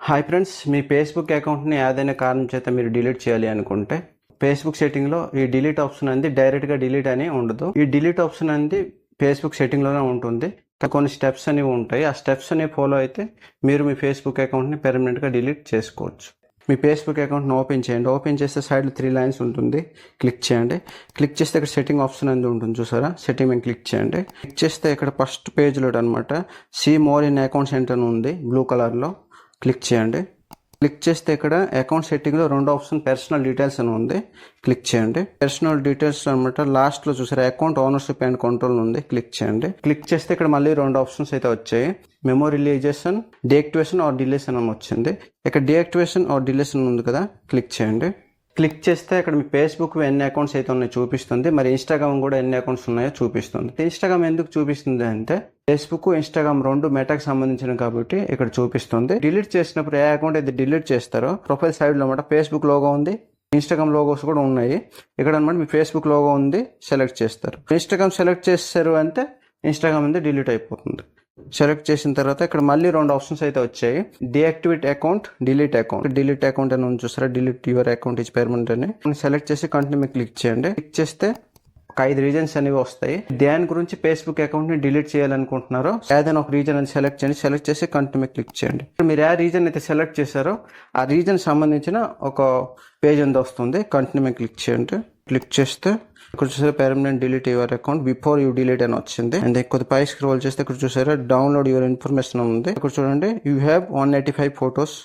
Hi friends, మీ Facebook అకౌంట్ని ఏదైనా కారణం చేత మీరు డిలీట్ చేయాలి అనుకుంటే ఫేస్బుక్ సెట్టింగ్లో ఈ డిలీట్ ఆప్షన్ అనేది డైరెక్ట్గా డిలీట్ అని ఉండదు. ఈ డిలీట్ ఆప్షన్ అనేది ఫేస్బుక్ సెట్టింగ్లోనే ఉంటుంది. కొన్ని స్టెప్స్ అనేవి ఉంటాయి. ఆ స్టెప్స్ అనేవి ఫాలో అయితే మీరు మీ ఫేస్బుక్ అకౌంట్ని పెర్మనెంట్గా డిలీట్ చేసుకోవచ్చు. మీ ఫేస్బుక్ అకౌంట్ని ఓపెన్ చేయండి. ఓపెన్ చేస్తే సైడ్లో 3 లైన్స్ ఉంటుంది, క్లిక్ చేయండి. క్లిక్ చేస్తే ఇక్కడ సెట్టింగ్ ఆప్షన్ అనేది ఉంటుంది, చూసారా? సెట్టింగ్ మీద క్లిక్ చేయండి. క్లిక్ చేస్తే ఇక్కడ ఫస్ట్ పేజ్లో అనమాట see more in account center అని ఉంది, బ్లూ కలర్లో. క్లిక్ చేయండి. క్లిక్ చేస్తే ఇక్కడ అకౌంట్ సెట్టింగ్లో రెండో ఆప్షన్ పర్సనల్ డీటెయిల్స్ అని ఉంది, క్లిక్ చేయండి. పర్సనల్ డీటెయిల్స్ అనమాట లాస్ట్లో చూసారు అకౌంట్ ఓనర్షిప్ అండ్ కంట్రోల్ ఉంది, క్లిక్ చేయండి. క్లిక్ చేస్తే ఇక్కడ మళ్ళీ రెండు ఆప్షన్స్ అయితే వచ్చాయి. మెమోరియలైజేషన్, డీయాక్టివేషన్ ఆర్ డిలీషన్ అని వచ్చింది. ఇక్కడ డీయాక్టివేషన్ ఆర్ డిలీషన్ ఉంది కదా, క్లిక్ చేయండి. క్లిక్ చేస్తే ఇక్కడ మీ ఫేస్బుక్ ఎన్ని అకౌంట్స్ అయితే ఉన్నాయో చూపిస్తుంది. మరి ఇన్స్టాగ్రామ్ కూడా ఎన్ని అకౌంట్స్ ఉన్నాయో చూపిస్తుంది. ఇన్స్టాగ్రామ్ ఎందుకు చూపిస్తుంది అంటే ఫేస్బుక్ ఇన్స్టాగ్రామ్ రెండు మెటాకి సంబంధించిన కాబట్టి ఇక్కడ చూపిస్తుంది. డిలీట్ చేసినప్పుడు ఏ అకౌంట్ అయితే డిలీట్ చేస్తారో ప్రొఫైల్ సైడ్ లో అనమాట ఫేస్బుక్ లోగో ఉంది, ఇన్స్టాగ్రామ్ లోగోస్ కూడా ఉన్నాయి. ఇక్కడ అనమాట మీ ఫేస్బుక్ లోగో ఉంది, సెలెక్ట్ చేస్తారు. ఇన్స్టాగ్రామ్ సెలెక్ట్ చేస్తారు అంటే ఇన్స్టాగ్రామ్ అనేది డిలీట్ అయిపోతుంది. సెలెక్ట్ చేసిన తర్వాత ఇక్కడ మళ్ళీ రెండు ఆప్షన్స్ అయితే వచ్చాయి. Deactivate account, delete account. Delete account అని చూసారా, delete your account is permanent అని సెలెక్ట్ చేసి కంటిన్యూ మీద క్లిక్ చేయండి. క్లిక్ చేస్తే ఒక 5 రీజన్స్ అనేవి వస్తాయి. దేని గురించి ఫేస్బుక్ అకౌంట్ ని డిలీట్ చేయాలనుకుంటున్నారో ఏదైనా ఒక రీజన్ అని సెలెక్ట్ చేయండి. సెలెక్ట్ చేసి కంటిన్యూ మీద క్లిక్ చేయండి. మీరు ఏ రీజన్ అయితే సెలెక్ట్ చేశారో ఆ రీజన్ సంబంధించిన ఒక పేజ్ అంతా వస్తుంది. కంటిన్యూ మీద క్లిక్ చేయండి. క్లిక్ చేస్తే ఇక్కడ చూసారా permanent delete your account before you delete అని వచ్చింది. అండ్ కొద్ది పై స్క్రోల్ చేస్తే ఇక్కడ చూసారా డౌన్లోడ్ యువర్ ఇన్ఫర్మేషన్ ఉంది. ఇక్కడ చూడండి you have 185 photos,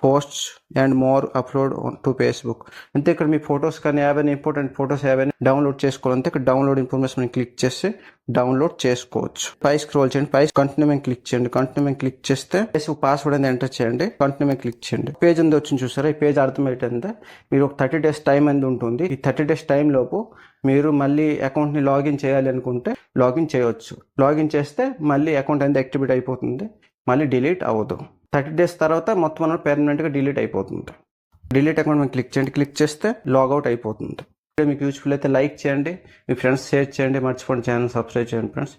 posts and more upload to Facebook. అంతే ఇక్కడ మీ ఫొటోస్ కానీ ఏవైనా ఇంపార్టెంట్ ఫొటోస్ ఏవైనా డౌన్లోడ్ చేసుకోవాలంటే ఇక్కడ డౌన్లోడ్ ఇన్ఫర్మేషన్ క్లిక్ చేసి డౌన్లోడ్ చేసుకోవచ్చు. పై స్క్రోల్ చేయండి, పై కంటిన్యూ మీద క్లిక్ చేయండి. కంటిన్యూ మీద క్లిక్ చేస్తే ఫేస్బుక్ పాస్వర్డ్ అనేది ఎంటర్ చేయండి. కంటిన్యూ మీద క్లిక్ చేయండి. పేజ్ అంతా వచ్చింది చూసారా. ఈ పేజ్ అర్థమవుతుంది. మీరు ఒక 30 days టైం అనేది ఉంటుంది. ఈ 30 days టైం లోపు మీరు మళ్ళీ అకౌంట్ని లాగిన్ చేయాలి అనుకుంటే లాగిన్ చేయవచ్చు. లాగిన్ చేస్తే మళ్ళీ అకౌంట్ అనేది యాక్టివేట్ అయిపోతుంది, మళ్ళీ డిలీట్ అవ్వదు. 30 days తర్వాత మొత్తం అనేది పెర్మనెంట్గా డిలీట్ అయిపోతుంది. డిలీట్ అకౌంట్ మీద క్లిక్ చేయండి. క్లిక్ చేస్తే లాగౌట్ అయిపోతుంది. మీకు యూస్ఫుల్ అయితే లైక్ చేయండి, మీ ఫ్రెండ్స్ షేర్ చేయండి, మర్చిపోండి ఛానల్ సబ్స్క్రైబ్ చేయండి ఫ్రెండ్స్.